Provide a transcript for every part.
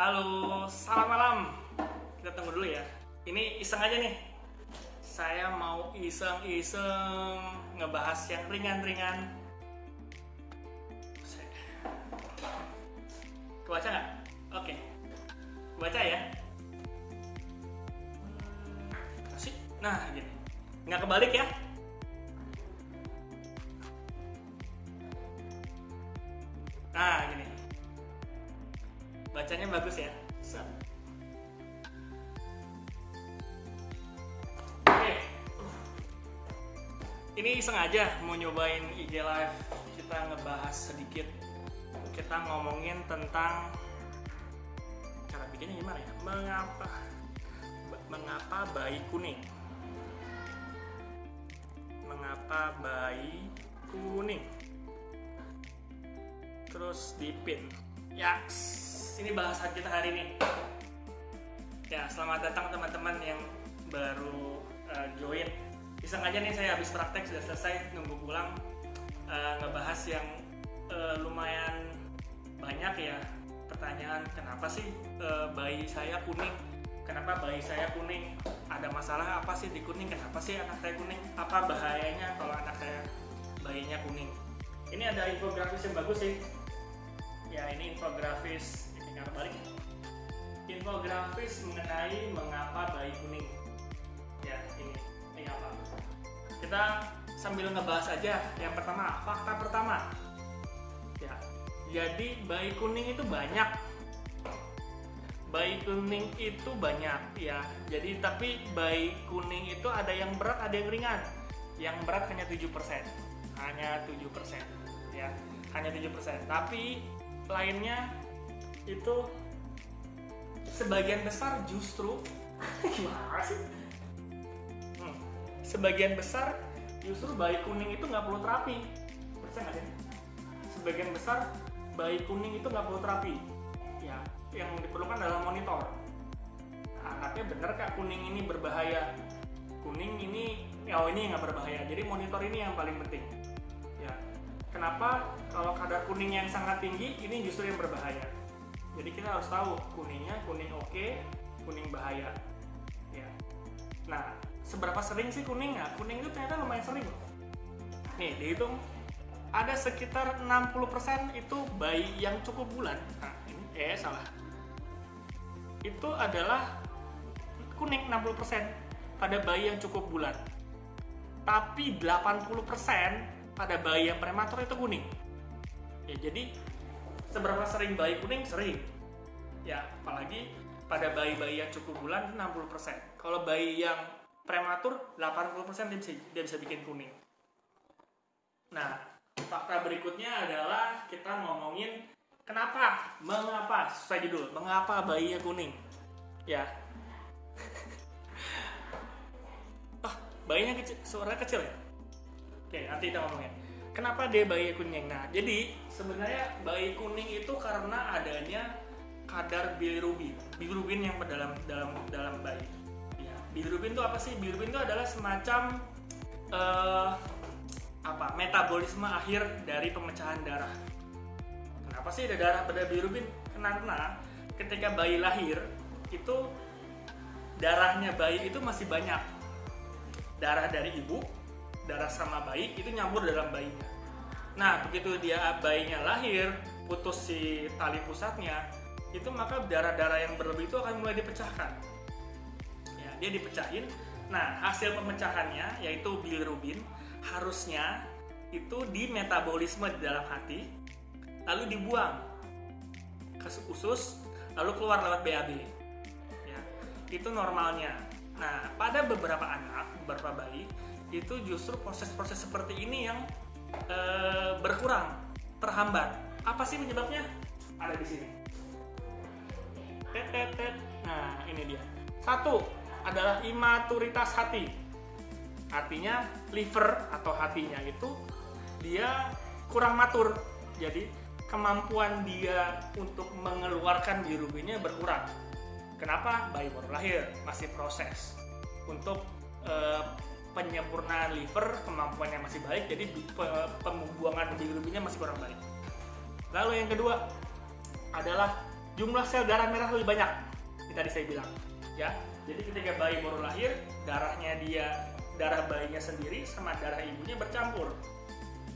Halo, selamat malam. Kita tunggu dulu ya. Ini iseng aja nih. Saya mau iseng-iseng ngebahas yang ringan-ringan. Kebaca nggak? Oke. Baca ya. Kasih. Nah, gini. Nggak kebalik ya. Nah, gini. Bacanya bagus ya. Oke. Ini iseng aja mau nyobain IG Live. Kita ngebahas sedikit. Kita ngomongin tentang cara bikinnya gimana ya? Mengapa bayi kuning? Mengapa bayi kuning? Terus dipin. Ya, ini bahasan kita hari ini. Ya, selamat datang teman-teman yang baru join. Iseng aja nih, saya habis praktek sudah selesai, nunggu pulang ngebahas yang lumayan banyak ya pertanyaan. Kenapa sih bayi saya kuning? Kenapa bayi saya kuning? Ada masalah apa sih di kuning? Kenapa sih anak saya kuning? Apa bahayanya kalau anak saya bayinya kuning? Ini ada infografis yang bagus sih. Ya, ini infografis, ini nggak balik. Infografis mengenai mengapa bayi kuning. Ya, ini apa? Kita sambil ngebahas aja. Yang pertama, fakta pertama. Ya, jadi bayi kuning itu banyak. Bayi kuning itu banyak ya. Jadi tapi bayi kuning itu ada yang berat, ada yang ringan. Yang berat hanya 7%. Hanya 7%. Ya, hanya 7%. Tapi lainnya itu sebagian besar justru gimana sih? Sebagian besar justru bayi kuning itu nggak perlu terapi. Percaya nggak sih? Sebagian besar bayi kuning itu nggak perlu terapi. Ya, yang diperlukan adalah monitor. Anaknya bener kak kuning ini berbahaya? Kuning ini, ini nggak berbahaya. Jadi monitor ini yang paling penting. Ya, kenapa kalau kadar kuning yang sangat tinggi ini justru yang berbahaya? Jadi kita harus tahu kuningnya, kuning oke, kuning bahaya. Ya. Nah, seberapa sering sih kuning? Nah, kuning itu ternyata lumayan sering. Nih, dihitung ada sekitar 60% itu bayi yang cukup bulan. Nah, ini salah. Itu adalah kuning 60% pada bayi yang cukup bulan. Tapi 80% pada bayi yang prematur itu kuning. Ya, jadi seberapa sering bayi kuning? Sering. Ya, apalagi pada bayi-bayi yang cukup bulan 60%. Kalau bayi yang prematur 80% dia bisa bikin kuning. Nah, fakta berikutnya adalah kita ngomongin mengapa, sesuai judul, mengapa bayinya kuning. Ya. Bayinya kecil, suaranya kecil ya? Oke, nanti kita ngomongin. Kenapa dia bayi kuning? Nah, jadi sebenarnya bayi kuning itu karena adanya kadar bilirubin. Bilirubin yang dalam bayi. Ya, bilirubin itu apa sih? Bilirubin itu adalah semacam metabolisme akhir dari pemecahan darah. Kenapa sih ada darah pada bilirubin? Karena ketika bayi lahir itu darahnya bayi itu masih banyak. Darah dari ibu, darah sama bayi itu nyambur dalam bayinya. Nah, begitu bayinya lahir, putus si tali pusatnya, itu maka darah-darah yang berlebih itu akan mulai dipecahkan. Ya, dia dipecahin. Nah, hasil pemecahannya yaitu bilirubin harusnya itu dimetabolisme di dalam hati, lalu dibuang ke usus, lalu keluar lewat BAB. Ya, itu normalnya. Nah, pada beberapa bayi itu justru proses-proses seperti ini yang berkurang, terhambat. Apa sih penyebabnya? Ada di sini. Nah, ini dia. Satu adalah imaturitas hati. Artinya liver atau hatinya itu dia kurang matur. Jadi kemampuan dia untuk mengeluarkan bilirubinnya berkurang. Kenapa? Bayi baru lahir, masih proses. Untuk penyempurnaan liver, kemampuannya masih baik, jadi pembuangan bilirubinnya masih kurang baik. Lalu yang kedua adalah jumlah sel darah merah lebih banyak. Ini tadi saya bilang, ya. Jadi ketika bayi baru lahir, darah bayinya sendiri sama darah ibunya bercampur.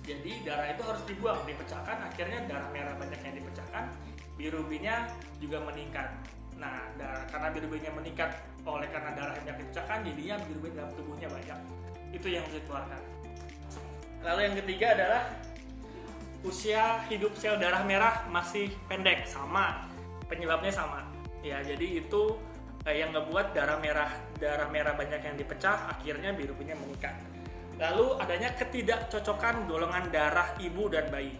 Jadi darah itu harus dibuang, dipecahkan, akhirnya darah merah banyak yang dipecahkan, bilirubinnya juga meningkat. Nah, karena bilirubinnya meningkat karena darah yang dipecahkan, jadinya bilirubin dalam tubuhnya banyak. Itu yang harus dikeluarkan. Lalu yang ketiga adalah usia hidup sel darah merah masih pendek, sama penyebabnya sama. Ya, jadi itu yang ngebuat darah merah banyak yang dipecah, akhirnya bilirubinnya meningkat. Lalu adanya ketidakcocokan golongan darah ibu dan bayi.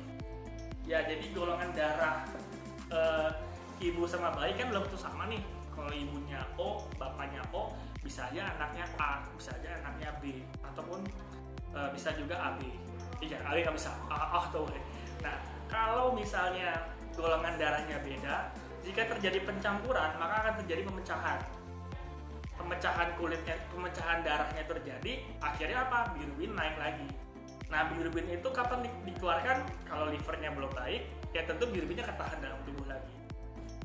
Ya, jadi golongan darah ibu sama bayi kan belum tentu sama nih. Kalau ibunya O, bapaknya O, bisa aja anaknya A, bisa aja anaknya B, ataupun bisa juga AB. Iya, AB nggak bisa. Tuh. Nah, kalau misalnya golongan darahnya beda, jika terjadi pencampuran, maka akan terjadi pemecahan. Pemecahan darahnya terjadi, akhirnya apa? Bilirubin naik lagi. Nah, bilirubin itu kapan dikeluarkan? Kalau livernya belum baik, ya tentu bilirubinnya ketahan dalam tubuh lagi.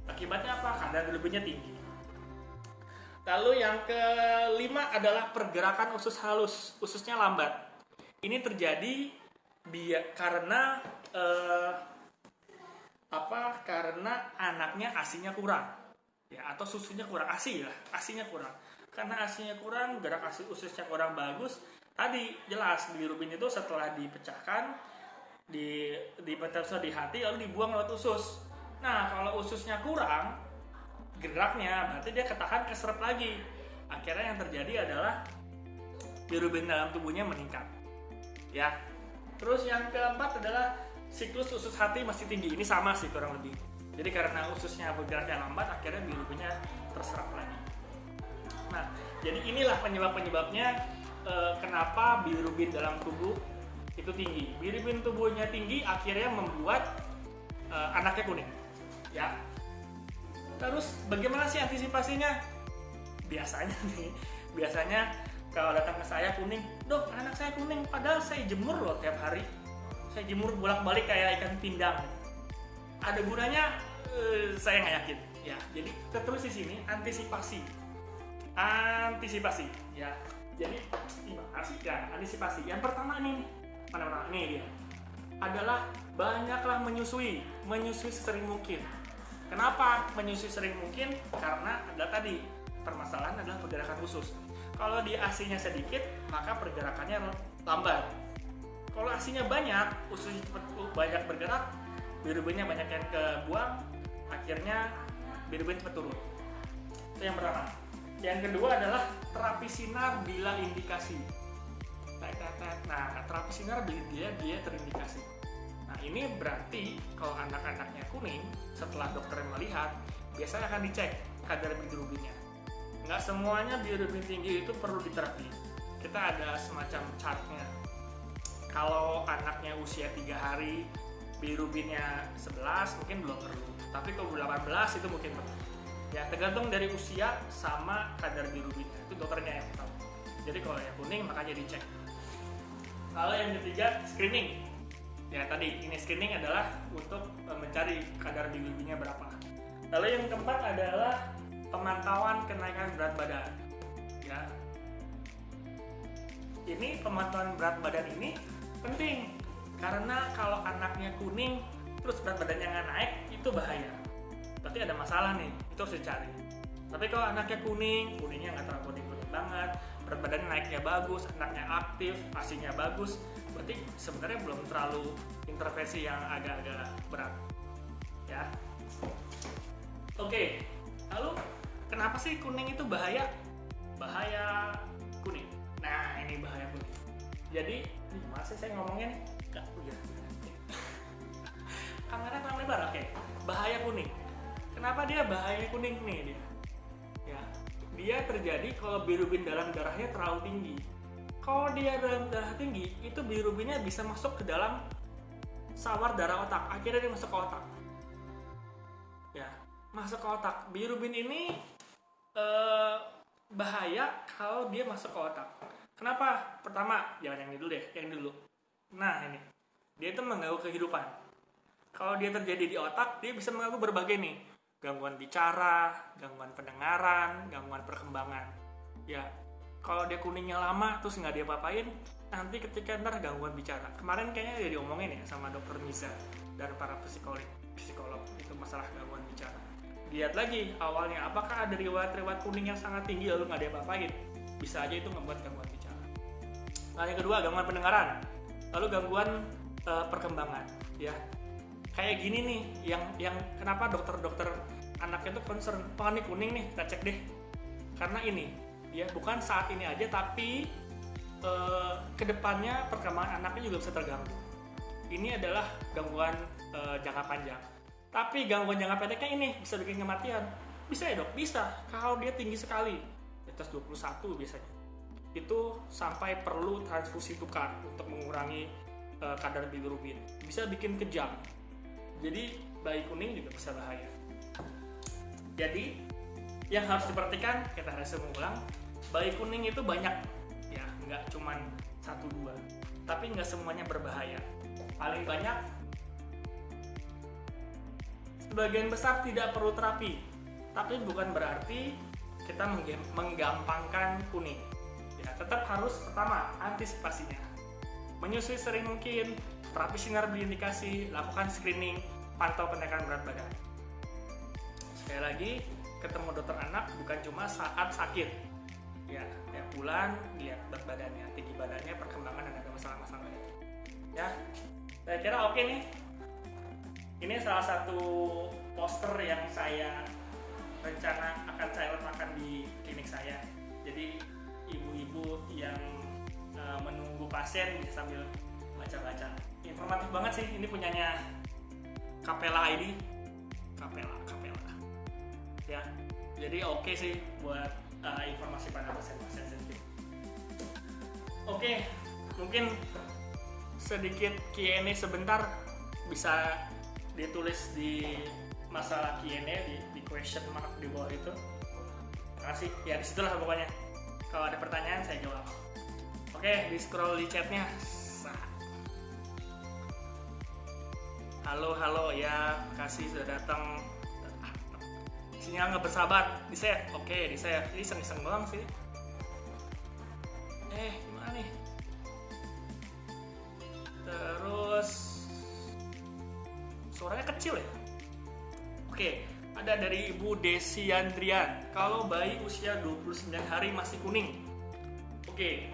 Akibatnya apa? Kadar bilirubinnya tinggi. Lalu yang kelima adalah pergerakan usus halus, ususnya lambat. Ini terjadi karena karena anaknya ASI-nya kurang. Ya, atau susunya kurang, asinya kurang. Karena asinya kurang, gerak ususnya kurang bagus. Tadi jelas bilirubin itu setelah dipecahkan di hati lalu dibuang lewat usus. Nah, kalau ususnya kurang geraknya, berarti dia ketahan keserap lagi. Akhirnya yang terjadi adalah bilirubin dalam tubuhnya meningkat. Ya. Terus yang keempat adalah siklus usus hati masih tinggi. Ini sama sih kurang lebih. Jadi karena ususnya bergeraknya lambat, akhirnya bilirubinnya terserap lagi. Nah, jadi inilah penyebabnya kenapa bilirubin dalam tubuh itu tinggi. Bilirubin tubuhnya tinggi akhirnya membuat anaknya kuning. Ya. Terus bagaimana sih antisipasinya? Biasanya kalau datang ke saya kuning, dok anak saya kuning, padahal saya jemur loh tiap hari. Saya jemur bolak-balik kayak ikan pindang. Ada gunanya? Saya nggak yakin. Ya, jadi kita tulis di sini antisipasi. Ya. Jadi gimana sih? Ya, antisipasi. Yang pertama ini, mana ini dia. Adalah banyaklah menyusui sesering mungkin. Kenapa menyusui sering mungkin? Karena adalah tadi permasalahan adalah pergerakan usus. Kalau di ASI-nya sedikit, maka pergerakannya lambat. Kalau ASI-nya banyak, ususnya banyak bergerak, bilirubinnya banyak yang kebuang, akhirnya bilirubin cepat turun. Itu yang pertama. Yang kedua adalah terapi sinar bila indikasi. Nah, terapi sinar bila dia terindikasi. Nah, ini berarti kalau anak-anaknya kuning, setelah dokter melihat, biasanya akan dicek kadar bilirubinnya. Nggak semuanya bilirubin tinggi itu perlu diterapi. Kita ada semacam chartnya. Kalau anaknya usia 3 hari, bilirubinnya 11 mungkin belum perlu. Tapi kalau 18 itu mungkin perlu. Ya, tergantung dari usia sama kadar bilirubinnya. Itu dokternya yang tahu. Jadi kalau yang kuning makanya dicek. Lalu yang ketiga, screening. Ya, tadi ini screening adalah untuk mencari kadar bilirubinnya berapa. Lalu yang keempat adalah pemantauan kenaikan berat badan. Ya. Ini pemantauan berat badan ini penting karena kalau anaknya kuning terus berat badannya nggak naik, itu bahaya. Berarti ada masalah nih, itu harus dicari. Tapi kalau anaknya kuningnya nggak terlalu kuning banget, berat badannya naiknya bagus, anaknya aktif, ASI-nya bagus, berarti sebenarnya belum terlalu intervensi yang agak-agak berat. Ya. Oke, lalu kenapa sih kuning itu bahaya? Bahaya kuning. Nah, ini bahaya kuning. Jadi, gimana sih saya ngomongnya nih? Kamera terlalu lebar, oke. Bahaya kuning. Kenapa dia bahaya kuning nih dia? Ya, dia terjadi kalau bilirubin dalam darahnya terlalu tinggi. Kalau dia dalam darah tinggi, itu bilirubinnya bisa masuk ke dalam sawar darah otak. Akhirnya dia masuk ke otak. Ya, masuk ke otak. Bilirubin ini bahaya kalau dia masuk ke otak. Kenapa? Pertama, jangan yang ini dulu deh, yang ini dulu. Nah, ini. Dia itu mengganggu kehidupan. Kalau dia terjadi di otak, dia bisa mengganggu berbagai nih. gangguan bicara, gangguan pendengaran, gangguan perkembangan. Ya, kalau dia kuningnya lama terus nggak diapa-apain, nanti ketika ntar gangguan bicara. Kemarin kayaknya dia diomongin ya sama dokter Miza dan para psikolog itu masalah gangguan bicara. Lihat lagi awalnya, apakah ada riwayat kuning yang sangat tinggi lalu nggak diapa-apain? Bisa aja itu membuat gangguan bicara. Nah, yang kedua gangguan pendengaran, lalu gangguan perkembangan. Ya, kayak gini nih, yang kenapa dokter anak itu concern, ini kuning nih, kita cek deh. Karena ini, ya bukan saat ini aja, tapi kedepannya perkembangan anaknya juga bisa terganggu. Ini adalah gangguan jangka panjang. Tapi gangguan jangka pendeknya ini bisa bikin kematian. Bisa ya dok? Bisa. Kalau dia tinggi sekali, di atas 21 biasanya, itu sampai perlu transfusi tukar untuk mengurangi kadar bilirubin. Bisa bikin kejang. Jadi bayi kuning juga bisa bahaya. Jadi yang harus diperhatikan, kita harus ulang, bayi kuning itu banyak, ya nggak cuman 1-2, tapi nggak semuanya berbahaya. Paling banyak, sebagian besar tidak perlu terapi, tapi bukan berarti kita menggampangkan kuning. Ya, tetap harus pertama antisipasinya, menyusui sering mungkin, terapi sinar berindikasi, lakukan screening, pantau kenaikan berat badan. Sekali lagi, ketemu dokter anak bukan cuma saat sakit. Ya, tiap bulan lihat berat badannya, tinggi badannya, perkembangan, dan ada masalah-masalah. Ya, saya kira oke nih. Ini salah satu poster yang saya rencana akan saya letakkan di klinik saya. Jadi ibu-ibu yang menunggu pasien bisa sambil baca-baca. Informatif banget sih, ini punyanya Capella ID. Capella. Ya, jadi oke sih buat informasi pada pasien-pasien sensitif. Oke, mungkin sedikit Q&A sebentar bisa ditulis di masalah Q&A di question mark di bawah itu. Terima kasih. Ya disitulah pokoknya. Kalau ada pertanyaan saya jawab. Oke, di scroll di chatnya. Halo ya, makasih sudah datang. Sinyal nggak bersahabat, di save. Oke, di save. Ini iseng-iseng doang sih. Gimana nih? Terus suaranya kecil ya. Oke, ada dari Ibu Desi Andrian. Kalau bayi usia 29 hari masih kuning. Oke,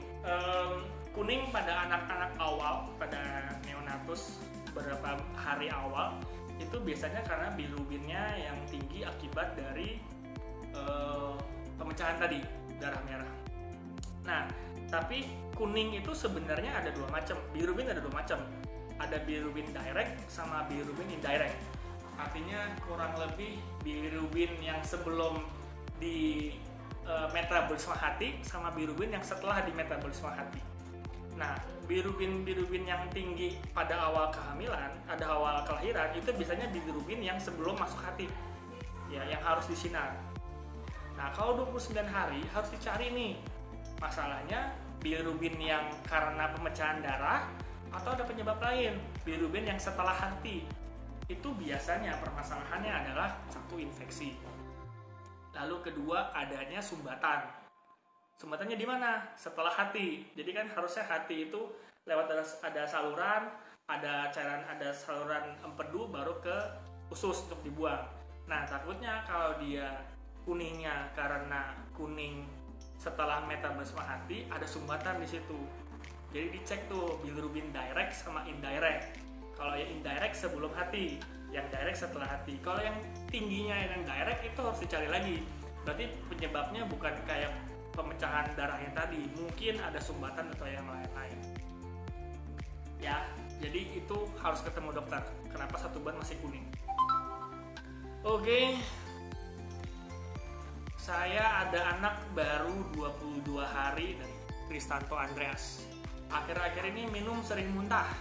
kuning pada anak-anak awal, pada neonatus beberapa hari awal itu biasanya karena bilirubinnya yang tinggi akibat dari pemecahan tadi, darah merah. Nah, tapi kuning itu sebenarnya ada dua macam. Bilirubin ada dua macam. Ada bilirubin direct sama bilirubin indirect. Artinya kurang lebih bilirubin yang sebelum di metabolisme hati sama bilirubin yang setelah di metabolisme hati. Nah, bilirubin yang tinggi pada awal kehamilan, ada awal kelahiran, itu biasanya bilirubin yang sebelum masuk hati, ya, yang harus disinar. Nah, kalau 29 hari harus dicari nih, masalahnya bilirubin yang karena pemecahan darah atau ada penyebab lain, bilirubin yang setelah hati. Itu biasanya permasalahannya adalah satu, infeksi. Lalu kedua, adanya sumbatan. Sumbatannya di mana? Setelah hati. Jadi kan harusnya hati itu lewat ada saluran, ada cairan, ada saluran empedu baru ke usus untuk dibuang. Nah, takutnya kalau dia kuningnya karena kuning setelah metabolisme hati, ada sumbatan di situ. Jadi dicek tuh bilirubin direct sama indirect. Kalau yang indirect sebelum hati, yang direct setelah hati. Kalau yang tingginya yang direct itu harus dicari lagi. Berarti penyebabnya bukan kayak pemecahan darahnya tadi, mungkin ada sumbatan atau yang lain-lain. Ya, jadi itu harus ketemu dokter. Kenapa satu ban masih kuning? Oke. Saya ada anak baru 22 hari dari Kristanto Andreas. Akhir-akhir ini minum sering muntah.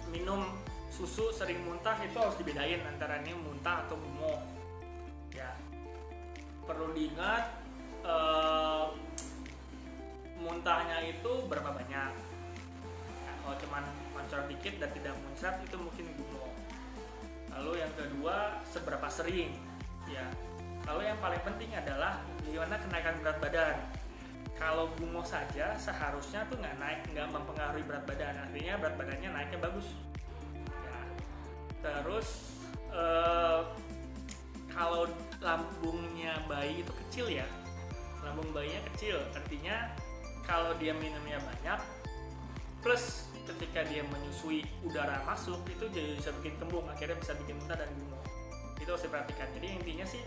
Minum susu sering muntah itu harus dibedain antara ini muntah atau gumoh. Ya, perlu diingat muntahnya itu berapa banyak. Nah, kalau cuma muncrat dikit dan tidak muncrat itu mungkin gumoh. sering ya. Lalu yang paling penting adalah gimana kenaikan berat badan. Kalau gumoh saja seharusnya tuh nggak mempengaruhi berat badan, artinya berat badannya naiknya bagus ya. Terus kalau lambungnya bayi itu kecil ya, lambung bayinya kecil, artinya kalau dia minumnya banyak plus ketika dia menyusui udara masuk itu jadi bisa bikin kembung, akhirnya bisa bikin muntah dan gumoh. Itu harus diperhatikan. Jadi intinya sih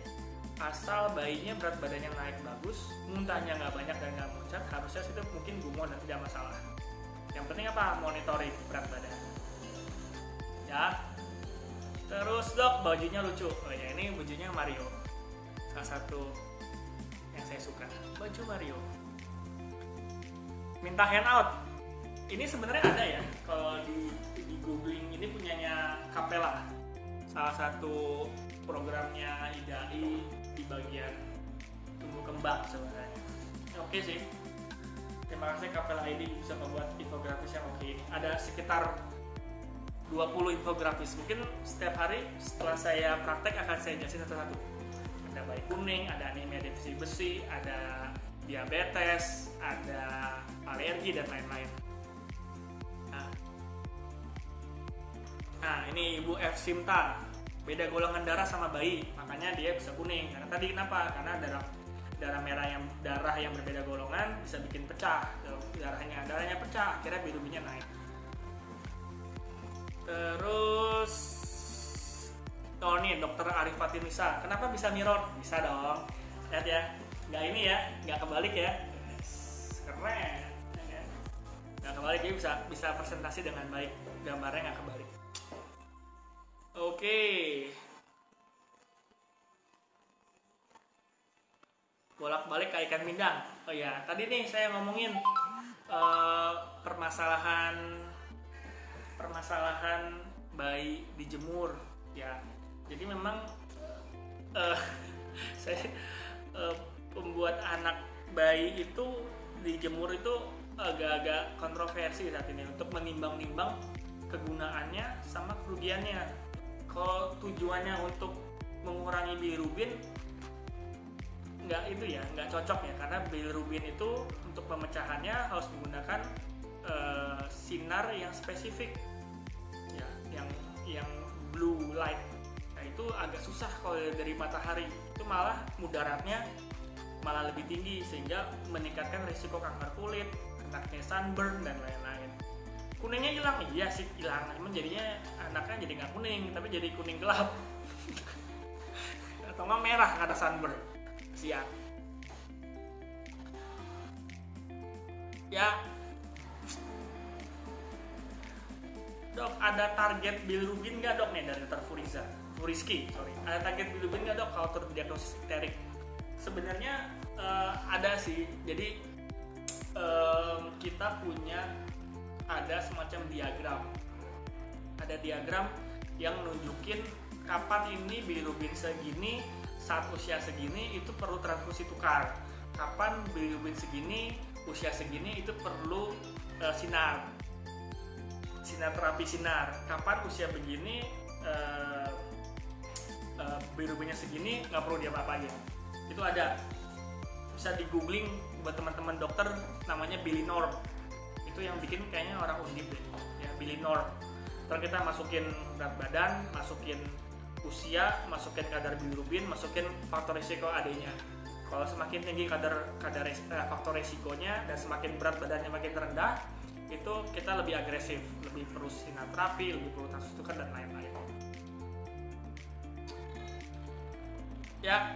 asal bayinya berat badannya naik bagus, muntahnya nggak banyak dan nggak muncrat, harusnya itu mungkin gumoh dan tidak masalah. Yang penting apa? Monitoring berat badan ya. Terus dok, bajunya lucu. Oh ya, ini bajunya Mario, salah satu yang saya suka, baju Mario. Minta handout. Ini sebenarnya ada ya, kalau di googling ini punyanya Capella, salah satu programnya IDAI di bagian tumbuh kembang sebenarnya. Oke sih. Terima kasih Capella ID bisa membuat infografis yang oke ini. Ada sekitar 20 infografis. Mungkin setiap hari setelah saya praktek akan saya jelasin satu-satu. Ada bayi kuning, ada anemia defisi besi, ada diabetes, ada alergi dan lain-lain. Nah, ini Ibu F. Simta. Beda golongan darah sama bayi, makanya dia bisa kuning. Karena tadi kenapa? Karena darah merah darah yang berbeda golongan bisa bikin pecah. Darahnya pecah, akhirnya bilirubinnya naik. Terus nih Dokter Arif Fatinisa, kenapa bisa mirror? Bisa dong. Lihat ya, nggak ini ya, nggak kebalik ya. Keren. Nggak kebalik, jadi bisa presentasi dengan baik. Gambarnya nggak kebalik. Oke. Bolak-balik ke ikan pindang. Oh ya, tadi nih saya ngomongin permasalahan bayi dijemur ya. Jadi memang saya pembuat anak bayi itu dijemur itu agak-agak kontroversi saat ini untuk menimbang-nimbang kegunaannya sama kerugiannya. Kalau tujuannya untuk mengurangi bilirubin, nggak cocok ya, karena bilirubin itu untuk pemecahannya harus menggunakan sinar yang spesifik ya, yang blue light. Nah itu agak susah kalau dari matahari, itu malah mudaratnya malah lebih tinggi sehingga meningkatkan risiko kanker kulit, kenaknya sunburn dan lain-lain. Kuningnya hilang, iya sih hilang, cuman jadinya anaknya jadi nggak kuning, tapi jadi kuning gelap atau nggak merah karena sunburn. Siap ya. Dok, ada target bilirubin nggak dok nih dari Dr. Furiski? Ada target bilirubin nggak dok kalau terdiagnosis ikterik? Sebenarnya ada sih. Jadi kita punya ada semacam diagram. Ada diagram yang nunjukin kapan ini bilirubin segini saat usia segini itu perlu transfusi tukar. Kapan bilirubin segini usia segini itu perlu sinar terapi sinar. Kapan usia begini bilirubinnya segini nggak perlu diapa-apain. Itu ada, bisa di googling buat teman-teman dokter, namanya bilinorm. Itu yang bikin kayaknya orang undip deh ya, bilinorm. Terus kita masukin berat badan, masukin usia, masukin kadar bilirubin, masukin faktor risiko AD-nya. Kalau semakin tinggi kadar faktor risikonya dan semakin berat badannya makin rendah, itu kita lebih agresif, lebih perlu sinar terapi, lebih perlu transfusi tukar dan lain-lain. Ya,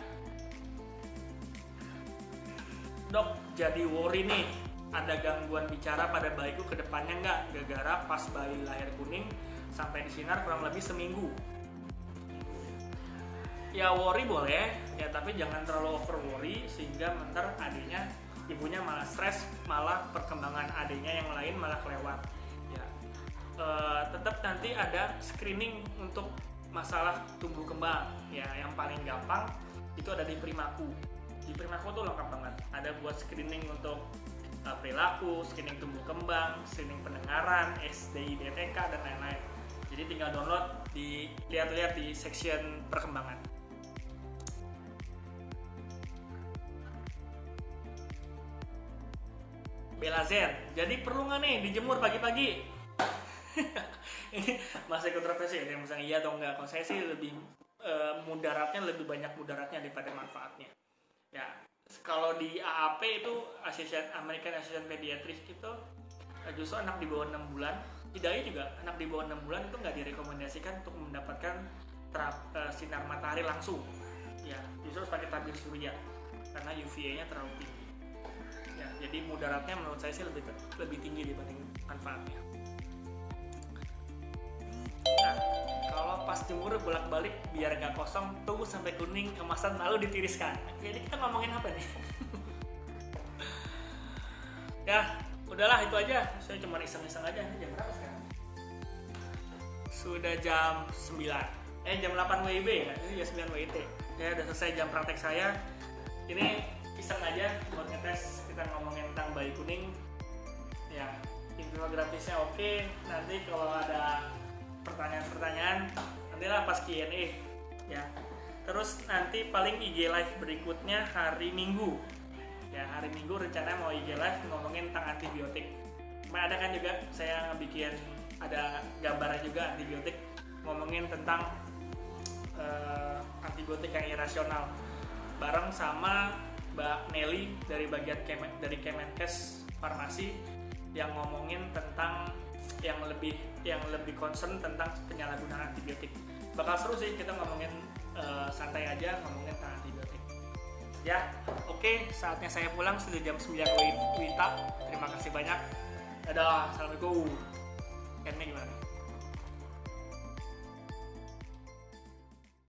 dok, jadi worry nih, ada gangguan bicara pada bayiku ke depannya nggak? Gara-gara pas bayi lahir kuning sampai disinar kurang lebih seminggu. Ya worry boleh, ya tapi jangan terlalu over worry sehingga bentar adiknya, ibunya malah stres, malah perkembangan adiknya yang lain malah kelewat. Ya, tetap nanti ada screening untuk masalah tumbuh kembang. Ya, yang paling gampang itu ada di Primaku. Di Primaku tuh lengkap banget. Ada buat screening untuk perilaku, screening tumbuh kembang, screening pendengaran, SDI, DTK dan lain-lain. Jadi tinggal download, lihat-lihat di section perkembangan. Belazen. Jadi perlu nggak nih dijemur pagi-pagi? Ini masih kontroversi ya, yang misalnya iya atau enggak. Kalau saya sih lebih mudaratnya lebih banyak mudaratnya daripada manfaatnya. Ya, kalau di AAP itu American Association Pediatrics itu justru anak di bawah 6 bulan, tidaknya juga anak di bawah 6 bulan itu nggak direkomendasikan untuk mendapatkan sinar matahari langsung. Ya, justru harus pakai tabir surya karena UVA-nya terlalu tinggi. Ya, jadi mudaratnya menurut saya sih lebih tinggi dibanding manfaatnya. Nah, kalau pas jemur bolak-balik biar nggak kosong, tunggu sampai kuning kemasan lalu ditiriskan. Jadi kita ngomongin apa nih? Ya, udahlah itu aja. Saya cuma iseng-iseng aja. Jam berapa sekarang? Sudah jam 9. Jam 8 WIB ya. Ini jam 9 WIT. Ya, udah selesai jam praktek saya. Ini iseng aja buat ngetes, kita ngomongin tentang bayi kuning. Ya, infografisnya oke. Nanti kalau ada pertanyaan-pertanyaan nantilah pas Q&A ya. Terus nanti paling IG live berikutnya hari Minggu ya, hari Minggu rencananya mau IG live ngomongin tentang antibiotik. Ada kan juga saya bikin ada gambarnya juga antibiotik, ngomongin tentang antibiotik yang irasional bareng sama Mbak Nelly dari bagian dari Kemenkes Farmasi yang ngomongin tentang yang lebih concern tentang penyalahgunaan antibiotik. Bakal seru sih kita ngomongin santai aja ngomongin tentang antibiotik. Ya, oke, saatnya saya pulang sudah jam 9 WITA. Terima kasih banyak. Dadah, assalamualaikum. Kayaknya gimana?